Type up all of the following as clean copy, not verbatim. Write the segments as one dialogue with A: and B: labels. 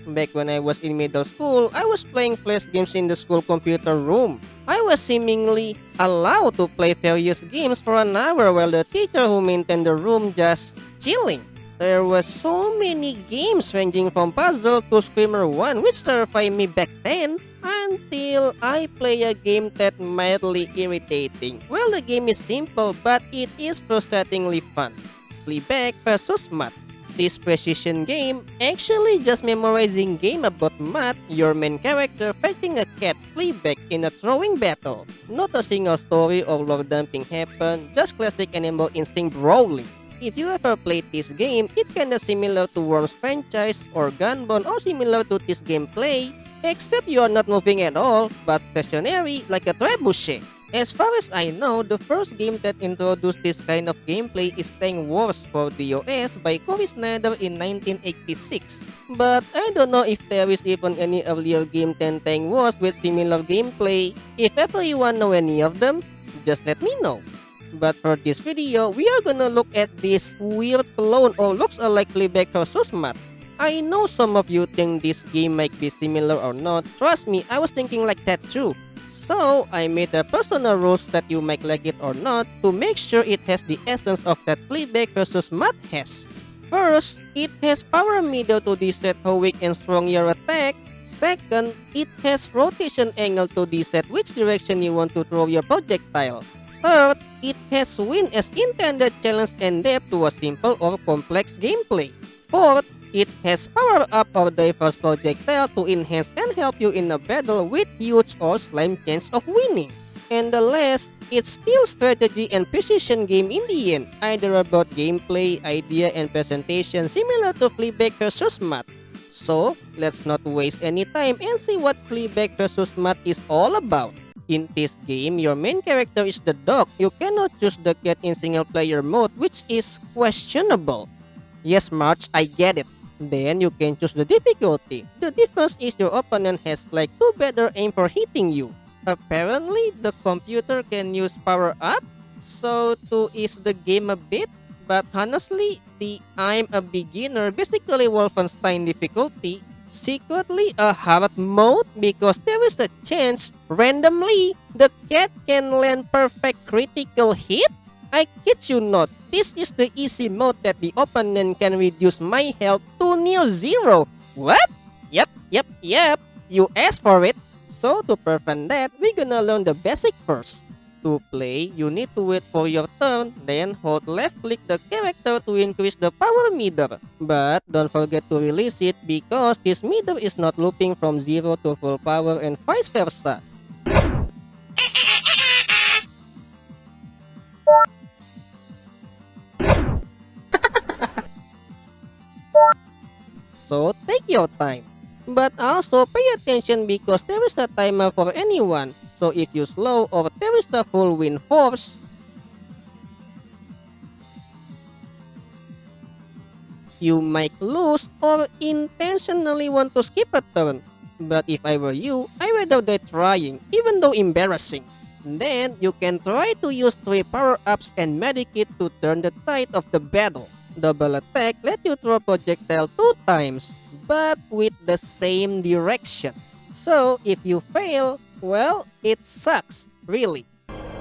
A: Back when I was in middle school, I was playing flash games in the school computer room. I was seemingly allowed to play various games for an hour while the teacher who maintained the room just chilling. There were so many games ranging from puzzle to Screamer 1 which terrified me back then until I play a game that mildly irritating. Well, the game is simple but it is frustratingly fun. Fleabag versus Matt. This precision game actually just memorizing game about Matt, your main character fighting a cat Fleabag in a throwing battle. Not a single story or lore dumping happen, just classic animal instinct brawling. If you ever played this game, it kinda similar to Worms franchise or Gunbound or similar to this gameplay, except you are not moving at all, but stationary like a trebuchet. As far as I know, the first game that introduced this kind of gameplay is Tank Wars for DOS by Cory Snyder in 1986. But I don't know if there is even any earlier game than Tank Wars with similar gameplay. If ever you wanna know any of them, just let me know. But for this video, we are gonna look at this weird clone or looks alike Fleabag versus Matt. I know some of you think this game might be similar or not. Trust me, I was thinking like that too. So, I made a personal rules that you might like it or not to make sure it has the essence of that Fleabag versus Matt has. First, it has power meter to decide how weak and strong your attack. Second, it has rotation angle to decide which direction you want to throw your projectile. Third, it has win as intended challenge and depth to a simple or complex gameplay. Fourth, it has power up or diverse projectile to enhance and help you in a battle with huge or slim chance of winning. And the last, it's still strategy and precision game in the end, either about gameplay, idea, and presentation similar to Fleabag vs. Matt. So, let's not waste any time and see what Fleabag vs. Matt is all about. In this game, your main character is the dog. You cannot choose the cat in single player mode, which is questionable. Yes, March, I get it. Then you can choose the difficulty. The difference is your opponent has like 2 better aim for hitting you. Apparently, the computer can use power up, so to ease the game a bit. But honestly, the I'm a beginner, basically Wolfenstein difficulty, secretly a hard mode because there is a chance randomly the cat can land perfect critical hit? I kid you not, this is the easy mode that the opponent can reduce my health to near zero. What? Yep. You asked for it. So to prevent that, we're gonna learn the basic first. To play, you need to wait for your turn, then hold left click the character to increase the power meter. But don't forget to release it because this meter is not looping from 0 to full power and vice versa. So take your time. But also pay attention because there is a timer for anyone. So if you slow or there is a full wind force, you might lose or intentionally want to skip a turn. But if I were you, I would rather die trying, even though embarrassing. Then you can try to use 3 power-ups and medikit to turn the tide of the battle. Double attack let you throw projectile 2 times, but with the same direction. So if you fail, well, it sucks, really.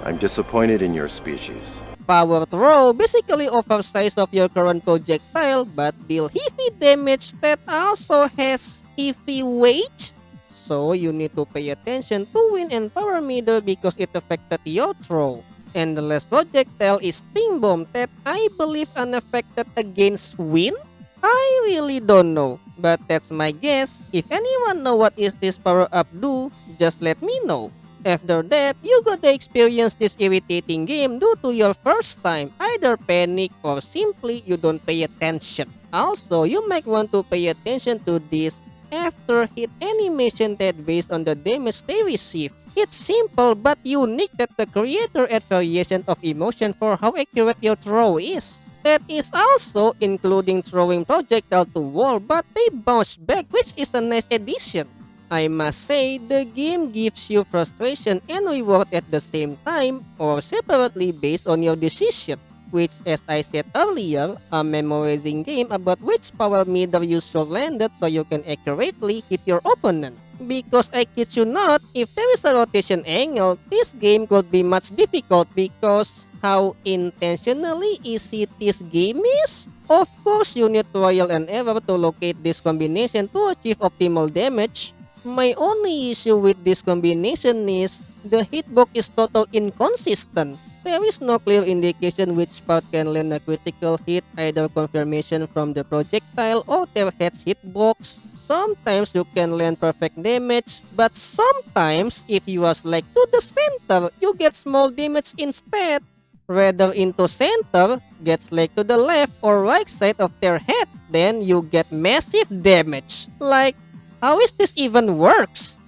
B: I'm disappointed in your species.
A: Power throw basically offers size of your current projectile but deal heavy damage that also has heavy weight. So you need to pay attention to wind and power meter because it affected your throw. And the last projectile is Steam Bomb that I believe unaffected against wind? I really don't know, but that's my guess. If anyone know what is this power up do, just let me know. After that, you gotta experience this irritating game due to your first time, either panic or simply you don't pay attention. Also, you might want to pay attention to this after hit animation that based on the damage they receive. It's simple but unique that the creator add variation of emotion for how accurate your throw is. That is also including throwing projectile to wall but they bounce back, which is a nice addition. I must say, the game gives you frustration and reward at the same time or separately based on your decision. which, as I said earlier, a memorizing game about which power meter you should land at so you can accurately hit your opponent. Because I kid you not, if there is a rotation angle, this game could be much difficult because how intentionally easy this game is? Of course, you need trial and error to locate this combination to achieve optimal damage. My only issue with this combination is the hitbox is total inconsistent. There is no clear indication which part can land a critical hit, either confirmation from the projectile or their head's hitbox. Sometimes you can land perfect damage, but sometimes if you are like to the center, you get small damage instead. Rather into center, gets like to the left or right side of their head, then you get massive damage. Like, how is this even works?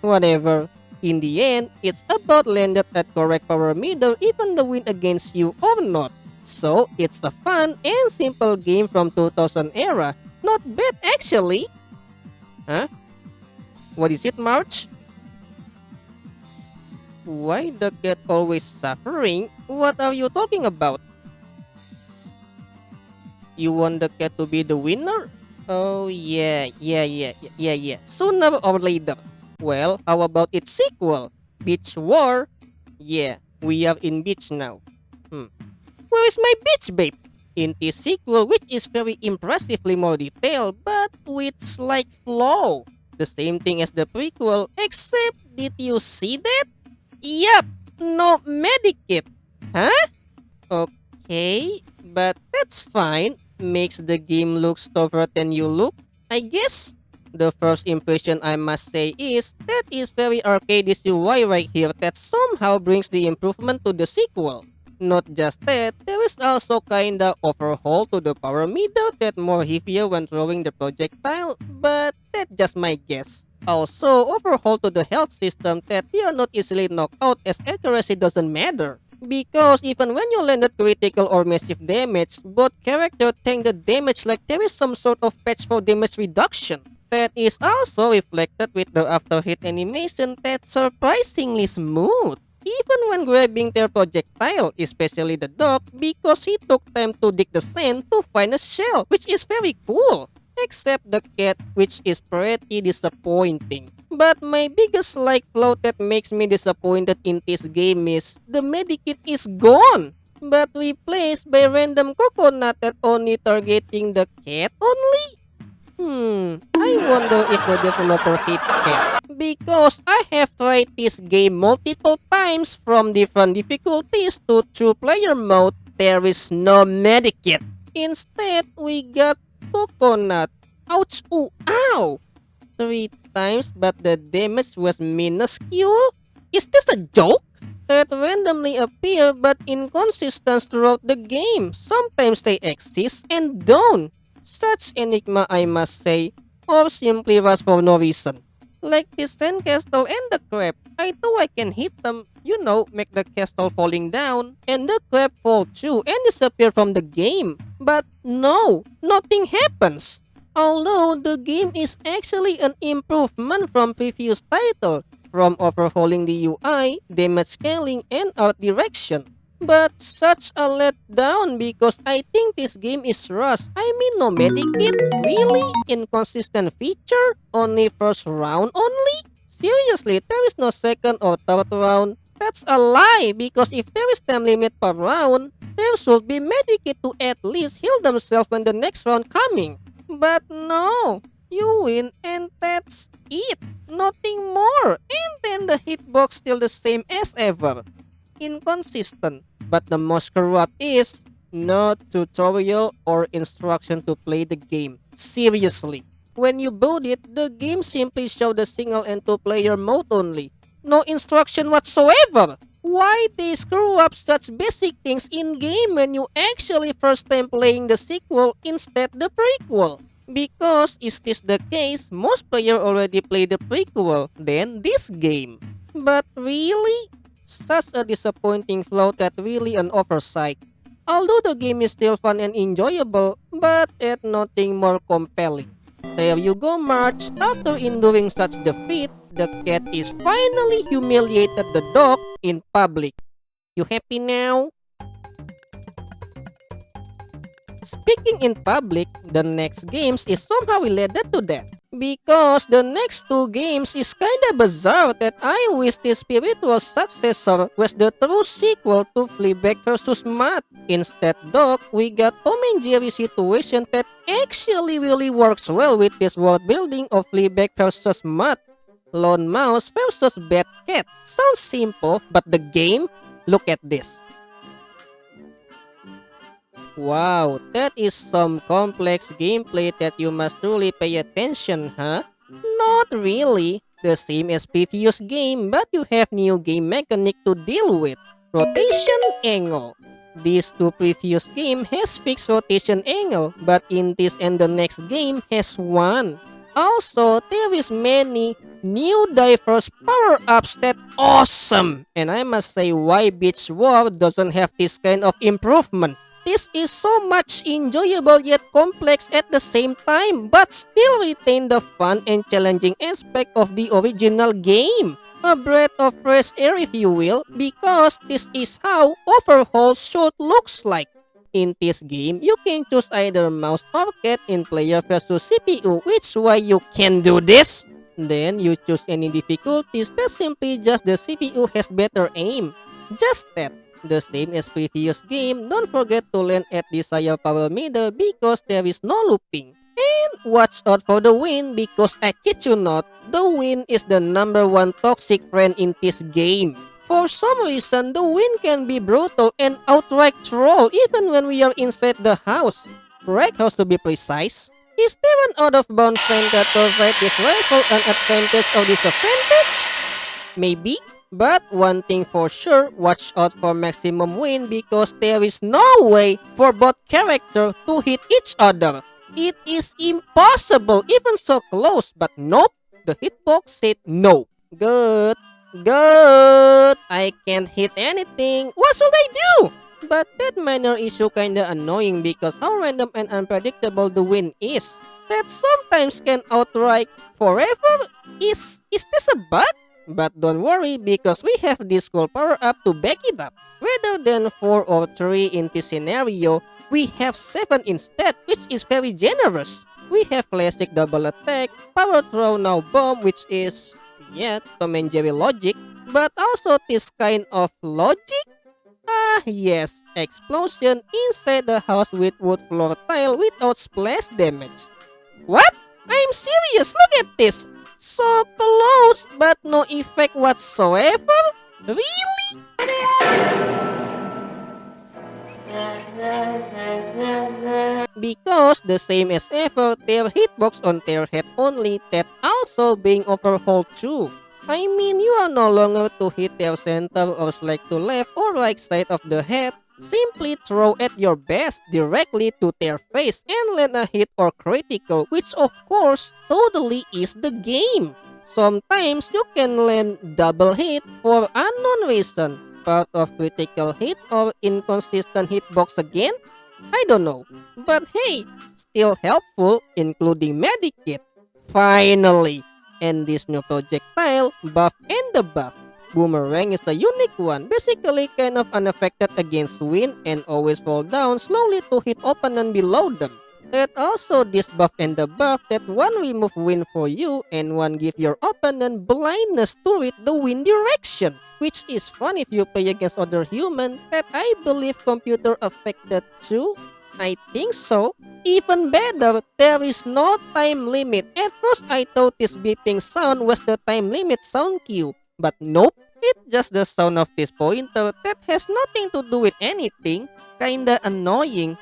A: Whatever. In the end, it's about landed at correct power meter even the win against you or not. So, it's a fun and simple game from 2000 era. Not bad actually. Huh? What is it, March? Why the cat always suffering? What are you talking about? You want the cat to be the winner? Oh yeah. Sooner or later. Well, how about its sequel? Beach War? Yeah, we are in beach now. Where is my beach babe? In this sequel, which is very impressively more detailed, but with slight flaw. The same thing as the prequel, except did you see that? Yup, no medikit. Huh? Okay, but that's fine. Makes the game look tougher than you look, I guess. The first impression I must say is that is very arcade UI right here that somehow brings the improvement to the sequel. Not just that, there is also kinda overhaul to the power meter that more heavier when throwing the projectile, but that's just my guess. Also, overhaul to the health system that you are not easily knocked out as accuracy doesn't matter. Because even when you landed critical or massive damage, both characters tank the damage like there is some sort of patch for damage reduction. That is also reflected with the after hit animation that's surprisingly smooth. Even when grabbing their projectile, especially the dog, because he took time to dig the sand to find a shell, which is very cool. Except the cat, which is pretty disappointing. But my biggest flaw that makes me disappointed in this game is the medikit is gone, but replaced by random coconut that only targeting the cat only? I wonder if the developer hates cat. Because I have tried this game multiple times from different difficulties to 2-player mode, there is no medikit. Instead, we got coconut. Ouch, ooh, ow! 3 times, but the damage was minuscule? Is this a joke? That randomly appear but inconsistent throughout the game. Sometimes they exist and don't. Such enigma, I must say, or simply rush for no reason. Like this sandcastle and the crab, I thought I can hit them, make the castle falling down, and the crab fall too and disappear from the game. But no, nothing happens. Although the game is actually an improvement from previous title, from overhauling the UI, damage scaling, and art direction. But such a letdown because I think this game is rushed. I mean no medikit? Really? Inconsistent feature? Only first round only? Seriously, there is no second or third round? That's a lie because if there is time limit per round, there should be medikit to at least heal themselves when the next round coming. But no, you win and that's it. Nothing more. And then the hitbox still the same as ever. Inconsistent. But the most screw up is no tutorial or instruction to play the game. Seriously. When you boot it, the game simply showed the single and 2-player mode only. No instruction whatsoever. Why they screw up such basic things in game when you actually first time playing the sequel instead the prequel? Because is this the case, most player already played the prequel, then this game. But really? Such a disappointing flaw that really an oversight. Although the game is still fun and enjoyable, but yet nothing more compelling. There you go, March. After enduring such defeat, the cat is finally humiliated the dog in public. You happy now? speaking in public, the next games is somehow related to that. Because the next two games is kinda bizarre that I wish the spiritual successor was the true sequel to Fleabag vs. Matt. Instead, Doc, we got Tom and Jerry situation that actually really works well with this world building of Fleabag vs. Matt. Lone Mouse vs. Bad Cat. Sounds simple, but the game? Look at this. Wow, that is some complex gameplay that you must truly pay attention, huh? Not really. The same as previous game, but you have new game mechanic to deal with. Rotation angle. These two previous game has fixed rotation angle, but in this and the next game has one. Also, there is many new diverse power-ups that awesome! And I must say why Beach War doesn't have this kind of improvement. This is so much enjoyable yet complex at the same time, but still retain the fun and challenging aspect of the original game. A breath of fresh air if you will, because this is how overhaul should looks like. In this game, you can choose either mouse or cat in player versus CPU, which why you can do this. Then you choose any difficulties that simply just the CPU has better aim. Just that. The same as previous game, don't forget to land at desired power meter because there is no looping. And watch out for the wind because I kid you not, the wind is the number one toxic friend in this game. For some reason, the wind can be brutal and outright troll even when we are inside the house. Wreck house to be precise. Is there an out-of-bound friend that provide this rifle an advantage or disadvantage? Maybe? But one thing for sure, watch out for maximum wind because there is no way for both characters to hit each other. It is impossible, even so close, but nope, the hitbox said no. Good, good, I can't hit anything, what should I do? But that minor issue kinda annoying because how random and unpredictable the wind is. That sometimes can outright forever? Is this a bug? But don't worry because we have this cool power up to back it up. Rather than 4 or 3 in this scenario, we have 7 instead, which is very generous. We have classic double attack, power throw now bomb, which is, yeah, Tom and Jerry logic, but also this kind of logic? Ah yes, explosion inside the house with wood floor tile without splash damage. What? I'm serious, look at this! So close, but no effect whatsoever? Really? Because the same as ever, their hitbox on their head only, that also being overhauled too. I mean, you are no longer to hit their center or select to left or right side of the head. Simply throw at your best directly to their face and land a hit or critical, which of course totally is the game. Sometimes you can land double hit for unknown reason, part of critical hit or inconsistent hitbox again? I don't know, but hey, still helpful including medikit. Finally! And this new projectile, buff and the buff. Boomerang is a unique one, basically kind of unaffected against wind and always fall down slowly to hit opponent below them. And also this buff and the buff that one remove wind for you and one give your opponent blindness to read the wind direction. Which is fun if you play against other human that I believe computer affected too. I think so. Even better, there is no time limit. At first I thought this beeping sound was the time limit sound cue. But nope, it's just the sound of this pointer that has nothing to do with anything. Kinda annoying.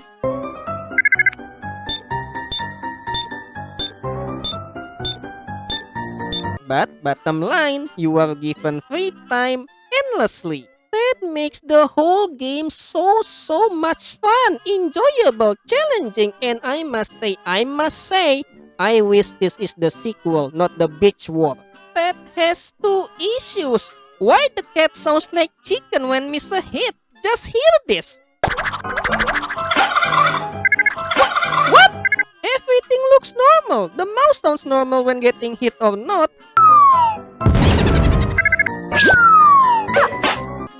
A: But bottom line, you are given free time endlessly. That makes the whole game so much fun, enjoyable, challenging, and I must say, I wish this is the sequel, not the Beach War. That has 2 issues. Why the cat sounds like chicken when miss a hit? Just hear this. What? Everything looks normal. The mouse sounds normal when getting hit or not.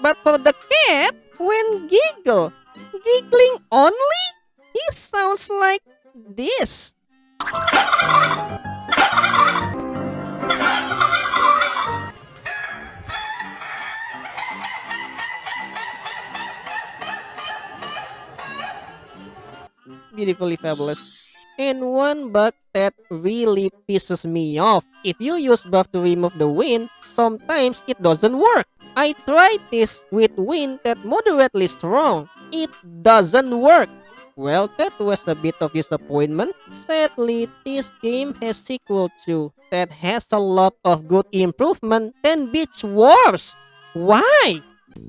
A: But for the cat, when giggling only? He sounds like this. Beautifully fabulous. And one bug that really pisses me off. If you use buff to remove the wind, sometimes it doesn't work. I tried this with wind that moderately strong. It doesn't work. Well, that was a bit of disappointment. Sadly, this game has sequel 2 that has a lot of good improvement and beats worse. Why?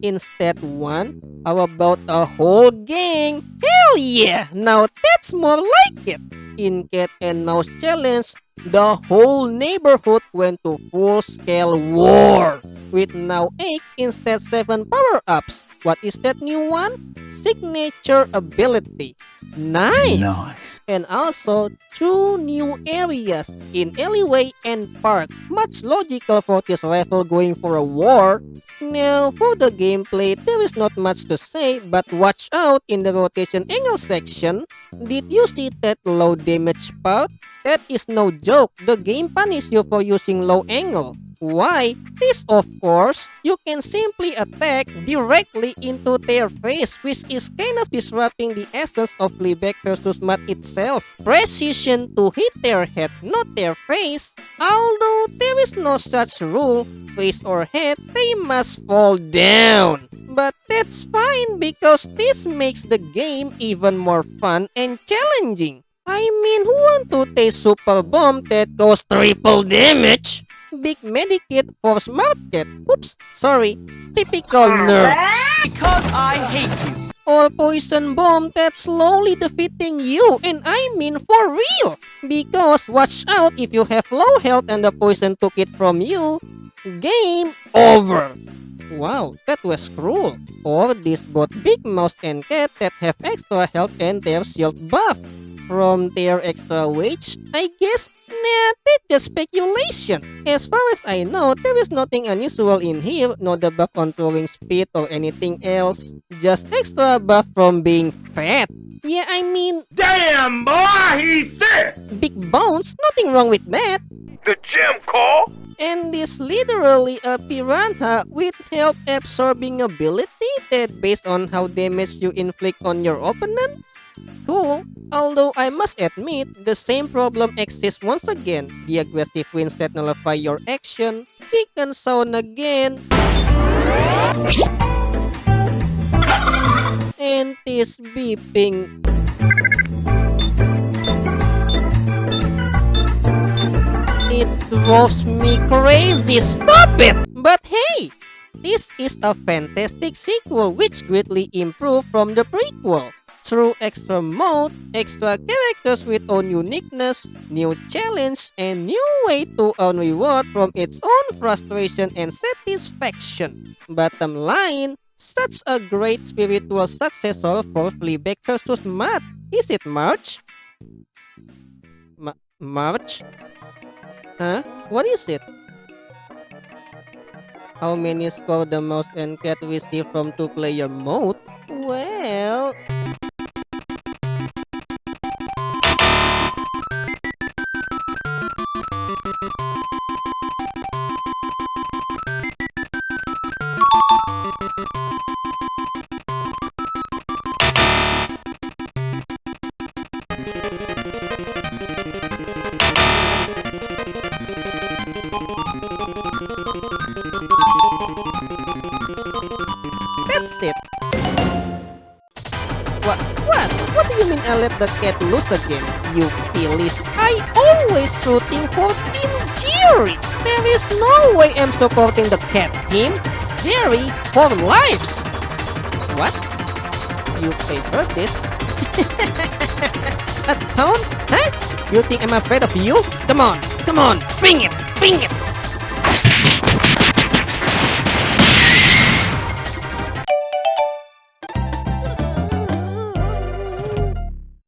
A: Instead, one, how about a whole gang? Hell yeah! Now that's more like it! In Cat and Mouse Challenge, the whole neighborhood went to full-scale war! With now 8 instead 7 power-ups. What is that new one? Signature ability. Nice! And also 2 new areas in alleyway and park. Much logical for this rifle going for a war. Now, for the gameplay, there is not much to say, but watch out in the rotation angle section. Did you see that low damage part? That is no joke. The game punishes you for using low angle. Why? This, of course, you can simply attack directly into their face, which is kind of disrupting the essence of Fleabag vs. Matt itself. Precision to hit their head, not their face. Although there is no such rule, face or head, they must fall down. But that's fine because this makes the game even more fun and challenging. I mean, who want to taste super bomb that goes triple damage? Big medikit for smart cat. Oops, sorry. Typical nerd.
C: Because I hate you.
A: Or poison bomb that's slowly defeating you, and I mean for real. Because watch out if you have low health and the poison took it from you. Game over. Wow, that was cruel. Or this both Big Mouse and Cat that have extra health and their shield buff. From their extra wage, I guess? Nah, that's just speculation. As far as I know, there is nothing unusual in here, no debuff on throwing speed or anything else. Just extra buff from being fat. Yeah, I mean,
C: Damn, boy, he's thick.
A: big bones, nothing wrong with that.
C: The gym call.
A: And is literally a piranha with health absorbing ability that based on how damage you inflict on your opponent? Cool, although I must admit, the same problem exists once again. The aggressive winds that nullify your action. Chicken sound again. And this beeping. It drives me crazy, stop it! But hey, this is a fantastic sequel which greatly improved from the prequel. Through extra mode, extra characters with own uniqueness, new challenge, and new way to earn reward from its own frustration and satisfaction. Bottom line, such a great spiritual successor for Fleabag vs. Matt. Is it March? March? Huh? What is it? How many score the mouse and cat receive from 2-player mode? Well... That's it. What? What? What do you mean I let the cat loose again? You pillies. I always rooting for Team Jerry. There is no way I'm supporting the cat team. Jerry for lives. What? You favor this? A tone? Huh? You think I'm afraid of you? Come on, bring it, bring it.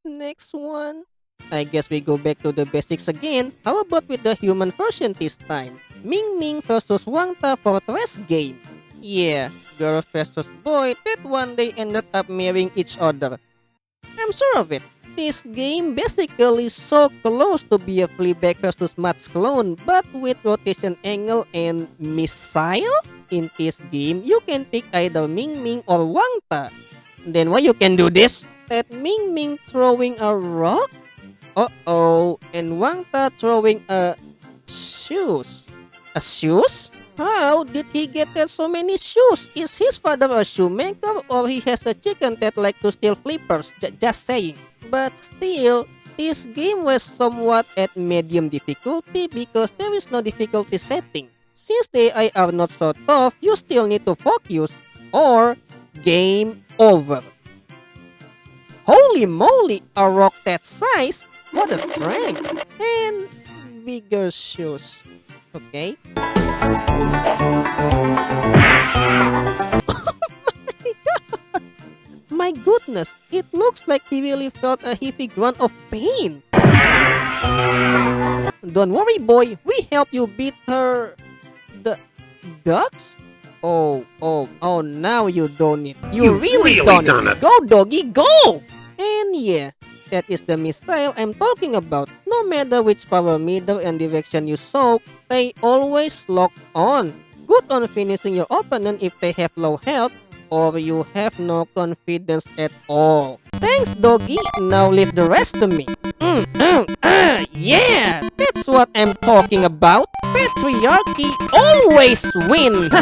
A: Next one. I guess we go back to the basics again. How about with the human version this time? Ming Ming versus Wangta Fortress game. Yeah, girl versus boy that one day ended up marrying each other. I'm sure of it. This game basically so close to be a Fleabag versus Mats clone, but with rotation angle and missile? In this game, you can pick either Ming Ming or Wang Ta. Then why you can do this? That Ming Ming throwing a rock? Uh-oh, and Wang Ta throwing a shoes. A shoes? How did he get that so many shoes? Is his father a shoemaker or he has a chicken that like to steal flippers? Just saying. But still, this game was somewhat at medium difficulty because there is no difficulty setting. Since the AI are not so tough, you still need to focus or game over. Holy moly, a rock that size? What a strength! And bigger shoes. Okay. My goodness, it looks like he really felt a heavy grunt of pain. Don't worry, boy. We help you beat her... the... ducks? Oh, now you don't need... You really don't need... Go, doggy, go! And yeah, that is the missile I'm talking about. No matter which power meter and direction you soak, they always lock on. Good on finishing your opponent if they have low health, or you have no confidence at all. Thanks, doggy. Now leave the rest to me. Yeah, that's what I'm talking about. Patriarchy always win.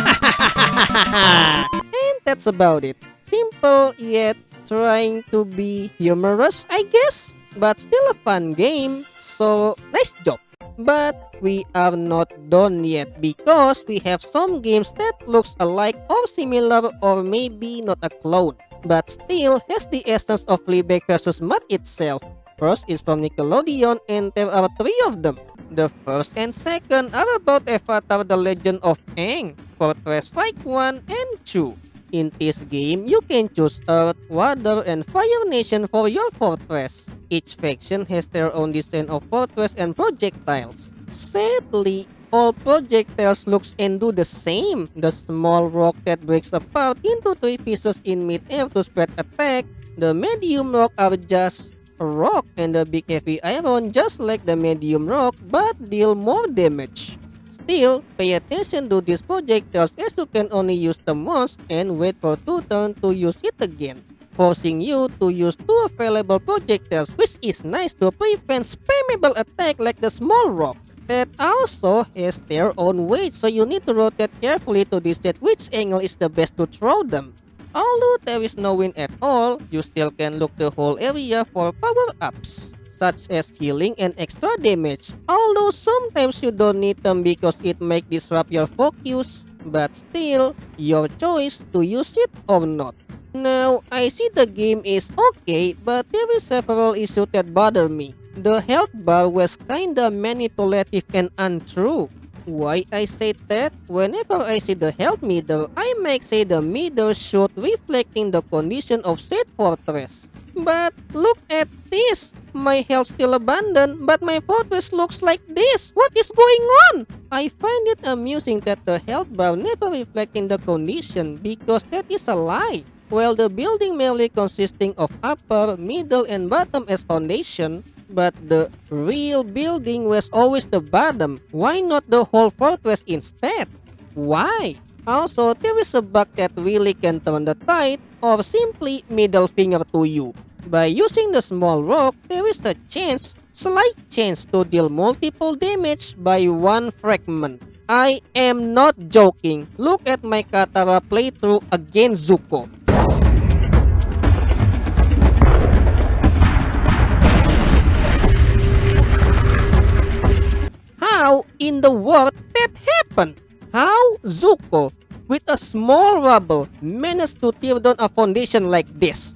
A: And that's about it. Simple yet trying to be humorous, I guess. But still a fun game, so nice job. But we are not done yet because we have some games that looks alike or similar or maybe not a clone, but still has the essence of Fleabag vs. Matt itself. First is from Nickelodeon and there are 3 of them. The first and second are about Avatar The Legend of Aang, Fortress Fight 1 and 2. In this game, you can choose Earth, Water, and Fire Nation for your fortress. Each faction has their own design of fortress and projectiles. Sadly, all projectiles looks and do the same. The small rock that breaks apart into 3 pieces in mid-air to spread attack. The medium rock are just rock, and the big heavy iron just like the medium rock but deal more damage. Still, pay attention to these projectiles as you can only use them once and wait for 2 turns to use it again, forcing you to use 2 available projectiles, which is nice to prevent spammable attack like the small rock. That also has their own weight, so you need to rotate carefully to decide which angle is the best to throw them. Although there is no wind at all, you still can look the whole area for power-ups, such as healing and extra damage, although sometimes you don't need them because it might disrupt your focus, but still, your choice to use it or not. Now, I see the game is okay, but there is several issues that bother me. The health bar was kinda manipulative and untrue. Why I say that? Whenever I see the health meter, I might say the meter should reflecting the condition of said fortress. But look at this! My health still abundant, but my fortress looks like this! What is going on? I find it amusing that the health bar never reflecting the condition because that is a lie. While the building merely consisting of upper, middle, and bottom as foundation, but the real building was always the bottom. Why not the whole fortress instead? Why? Also, there is a bug that really can turn the tide or simply middle finger to you. By using the small rock, there is a chance, slight chance to deal multiple damage by 1 fragment. I am not joking. Look at my Katara playthrough against Zuko. How in the world that happened? How Zuko, with a small rubble, managed to tear down a foundation like this?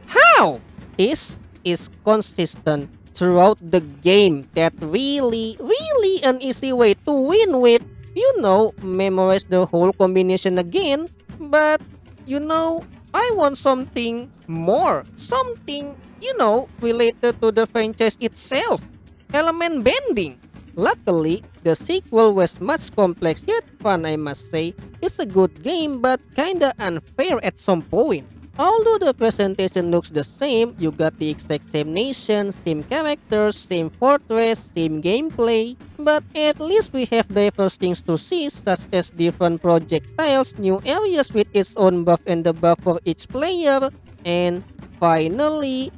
A: How? This is consistent throughout the game. That really an easy way to win with, memorize the whole combination again. But, I want something more. Something, related to the franchise itself. Element bending. Luckily, the sequel was much complex yet fun, I must say. It's a good game but kinda unfair at some point. Although the presentation looks the same, you got the exact same nation, same characters, same fortress, same gameplay, but at least we have diverse things to see, such as different projectiles, new areas with its own buff and debuff for each player, and finally,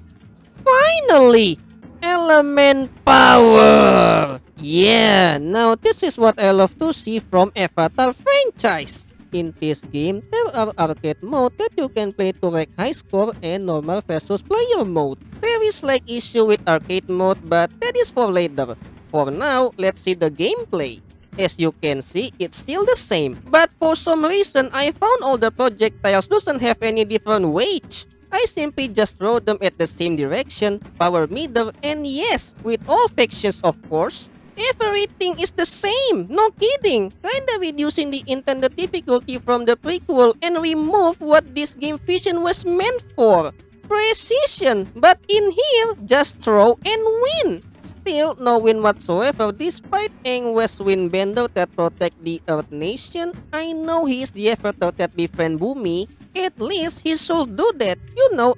A: element power! Yeah, now this is what I love to see from Avatar franchise. In this game, there are arcade mode that you can play to wreck high score and normal versus player mode. There is like issue with arcade mode, but that is for later. For now, let's see the gameplay. As you can see, it's still the same, but for some reason, I found all the projectiles doesn't have any different weight. I simply just throw them at the same direction, power meter, and yes, with all factions of course. Everything is the same, no kidding. Kinda reducing the intended difficulty from the prequel and remove what this game vision was meant for. Precision, but in here, just throw and win. Still, no win whatsoever despite Aang West Windbender that protect the Earth Nation. I know he is the Avatar that befriend Bumi. At least he should do that,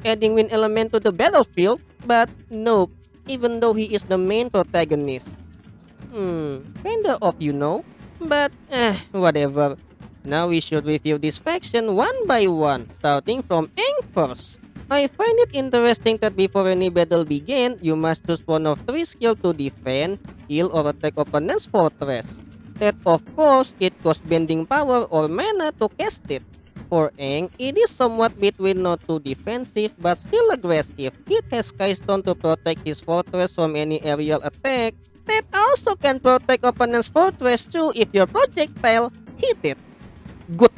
A: adding wind element to the battlefield. But nope, even though he is the main protagonist. Kinda off, But, whatever. Now we should review this faction one by one, starting from Aang first. I find it interesting that before any battle begin, you must choose one of three skills to defend, heal, or attack opponent's fortress. That of course, it costs bending power or mana to cast it. For Aang, it is somewhat between not too defensive but still aggressive. It has Skystone to protect his fortress from any aerial attack. That also can protect opponent's fortress too if your projectile hit it. Good.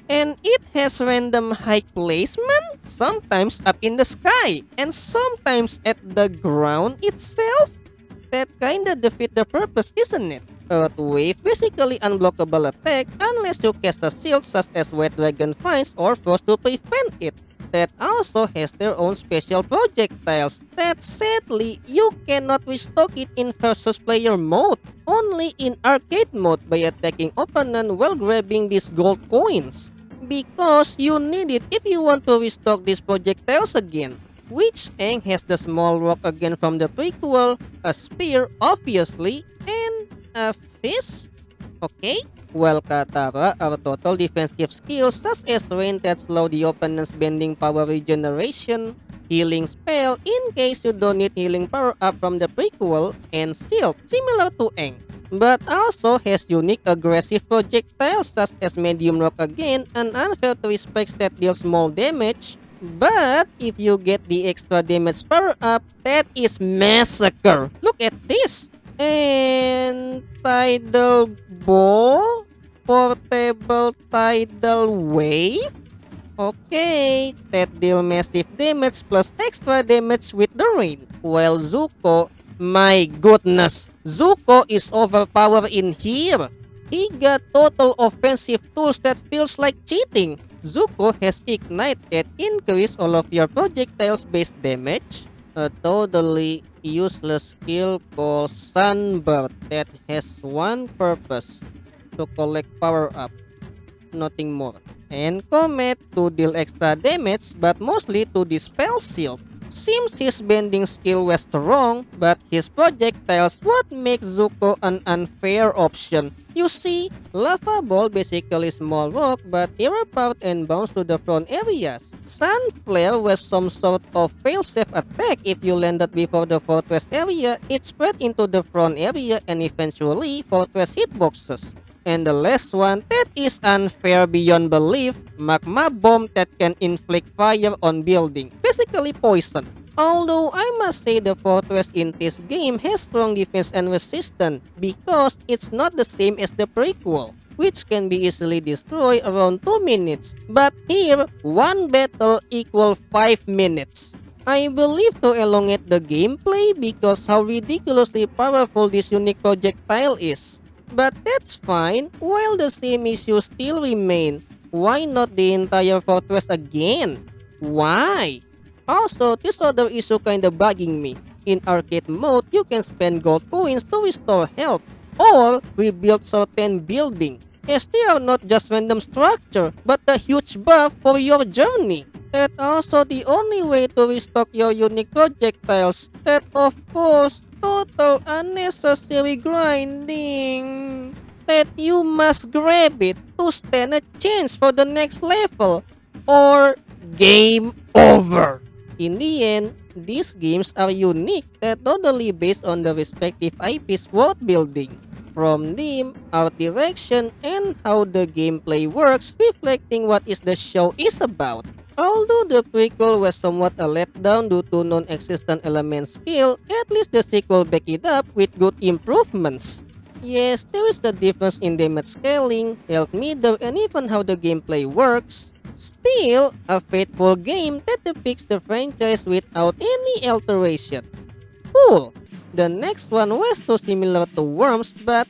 A: And it has random height placement, sometimes up in the sky, and sometimes at the ground itself. That kinda defeat the purpose, isn't it? Earth Wave basically unblockable attack unless you cast a shield such as White Dragon Vines or Frost to prevent it. That also has their own special projectiles that sadly you cannot restock it in versus player mode, only in arcade mode by attacking opponent while grabbing these gold coins. Because you need it if you want to restock these projectiles again. Which Aang has the small rock again from the prequel, a spear obviously, and a fist? Okay. While Katara are total defensive skills such as rain that slow the opponent's bending power regeneration, healing spell in case you don't need healing power up from the prequel, and shield similar to Aang. But also has unique aggressive projectiles such as medium rock again and unfair specs that deal small damage. But if you get the extra damage power up, that is massacre. Look at this. And tidal ball, portable tidal wave. Okay, that deal massive damage plus extra damage with the rain. While Zuko, my goodness, Zuko is overpowered in here. He got total offensive tools that feels like cheating. Zuko has Ignite that increase all of your projectiles base damage. A totally useless skill called Sunbird that has one purpose, to collect power up, nothing more. And Comet to deal extra damage but mostly to dispel shield. Seems his bending skill was strong, but his projectiles what makes Zuko an unfair option. You see, Lava Ball basically small rock but evaporate and bounce to the front areas. Sun Flare was some sort of fail-safe attack. If you landed before the fortress area, it spread into the front area and eventually fortress hitboxes. And the last one that is unfair beyond belief, Magma Bomb that can inflict fire on building, basically poison. Although I must say the fortress in this game has strong defense and resistance because it's not the same as the prequel, which can be easily destroyed around 2 minutes. But here, one battle equals 5 minutes. I believe to elongate the gameplay because how ridiculously powerful this unique projectile is. But that's fine, while the same issues still remain. Why not the entire fortress again? Why? Also, this other issue kinda bugging me. In arcade mode, you can spend gold coins to restore health or rebuild certain building, as they are not just random structure, but a huge buff for your journey. That also the only way to restock your unique projectiles. That of course, total unnecessary grinding. That you must grab it to stand a chance for the next level. Or game over. In the end, these games are unique that totally based on the respective IP's world building. From theme, art direction, and how the gameplay works, reflecting what is the show is about. Although the prequel was somewhat a letdown due to non-existent element skill, at least the sequel backed it up with good improvements. Yes, there is the difference in damage scaling, health meter, and even how the gameplay works. Still, a faithful game that depicts the franchise without any alteration. Cool! The next one was too similar to Worms, but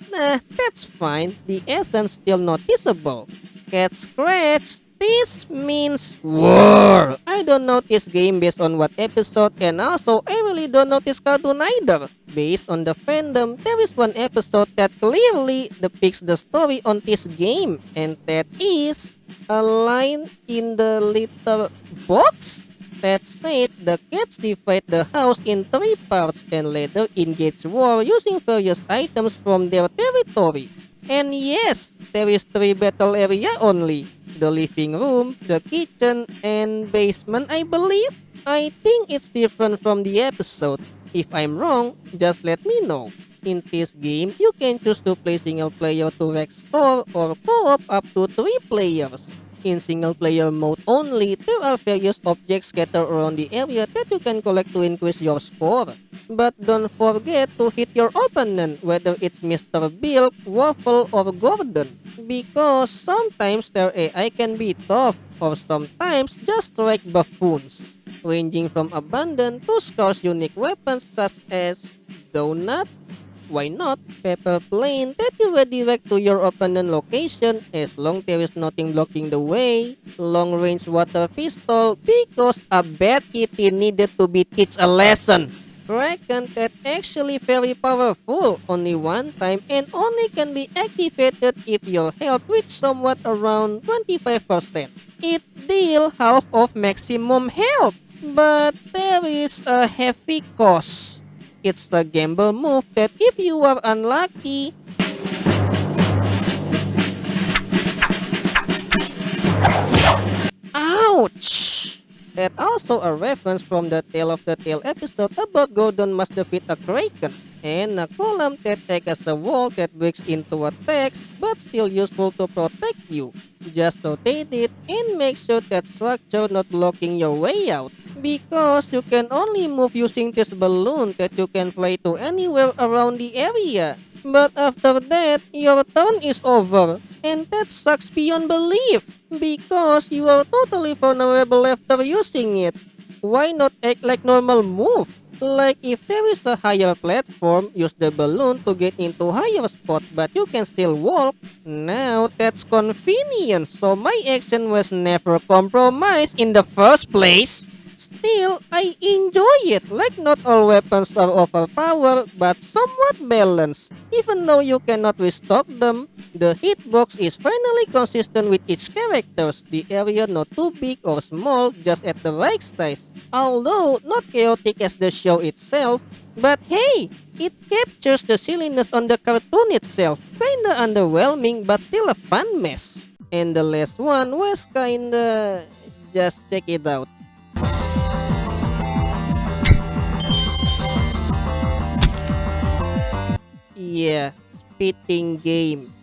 A: that's fine. The essence still noticeable. Cat Scratch, this means war. I don't know this game based on what episode, and also I really don't know this cartoon either. Based on the fandom, there is one episode that clearly depicts the story on this game, and that is a line in the little box that said the cats divide the house in 3 parts and later engage war using various items from their territory. And yes, there is 3 battle area only. The living room, the kitchen, and basement I believe. I think it's different from the episode. If I'm wrong, just let me know. In this game, you can choose to play single player to rank score or co-op up to 3 players. In single player mode only, there are various objects scattered around the area that you can collect to increase your score. But don't forget to hit your opponent, whether it's Mr. Bill, Waffle, or Gordon. Because sometimes their AI can be tough, or sometimes just strike buffoons. Ranging from abundant to scarce unique weapons such as Donut, why not? Pepper plane that you redirect to your opponent location as long there is nothing blocking the way. Long range water pistol because a bad kitty needed to be teach a lesson. Kraken that actually very powerful only one time and only can be activated if your health reach somewhat around 25%. It deal half of maximum health, but there is a heavy cost. It's a gamble move that if you are unlucky, ouch! That also a reference from the Tale of the Tale episode about Gordon must defeat a Kraken, and a column that acts as a wall that breaks into attacks but still useful to protect you. Just rotate it and make sure that structure not blocking your way out. Because you can only move using this balloon that you can fly to anywhere around the area. But after that, your turn is over. And that sucks beyond belief. Because you are totally vulnerable after using it. Why not act like normal move? Like if there is a higher platform, use the balloon to get into higher spot but you can still walk. Now that's convenient, so my action was never compromised in the first place. Still, I enjoy it, like not all weapons are overpowered but somewhat balanced. Even though you cannot restock them, the hitbox is finally consistent with each characters, the area not too big or small, just at the right size. Although not chaotic as the show itself, but hey, it captures the silliness on the cartoon itself. Kinda underwhelming but still a fun mess. And the last one was kinda... just check it out. Yeah, spitting game.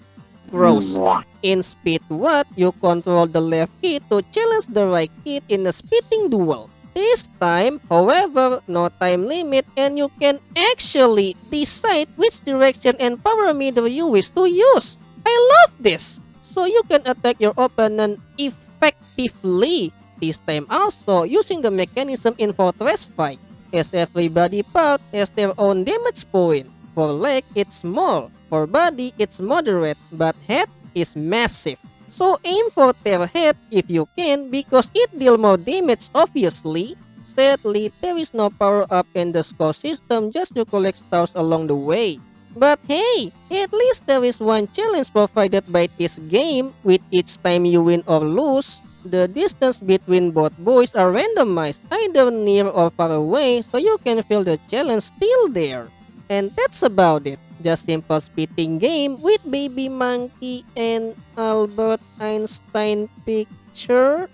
A: Gross. In Spit What, you control the left key to challenge the right key in a spitting duel. This time, however, no time limit and you can actually decide which direction and power meter you wish to use. I love this! So you can attack your opponent effectively. This time also using the mechanism in Fortress Fight, as every body part has their own damage point. For leg, it's small. For body, it's moderate. But head is massive. So aim for their head if you can because it deal more damage obviously. Sadly, there is no power up in the score system, just to collect stars along the way. But hey, at least there is one challenge provided by this game with each time you win or lose. The distance between both boys are randomized, either near or far away, so you can feel the challenge still there. And that's about it. Just simple spitting game with Baby Monkey and Albert Einstein picture.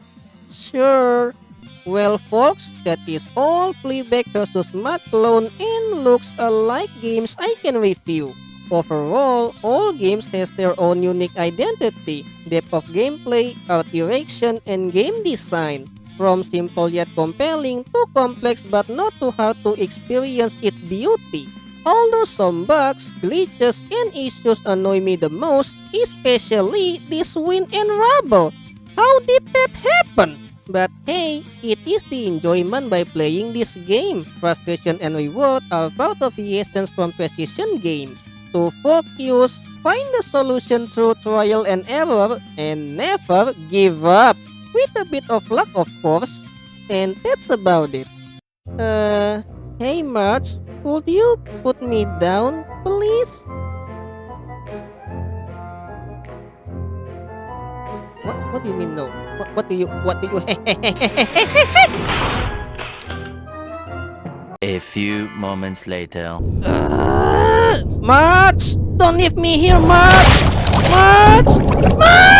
A: Sure. Well, folks, that is all Fleabag vs. Matt Clone and looks alike games I can review. Overall, all games has their own unique identity, depth of gameplay, art direction, and game design. From simple yet compelling to complex but not too hard to experience its beauty. Although some bugs, glitches, and issues annoy me the most, especially this wind and rubble. How did that happen? But hey, it is the enjoyment by playing this game. Frustration and reward are part of the essence from precision game. To focus, find the solution through trial and error, and never give up. With a bit of luck, of course. And that's about it. Hey Marge, could you put me down, please? What do you mean no? What do you
D: A few moments later.
A: Marge! Don't leave me here, Marge! Marge! Marge!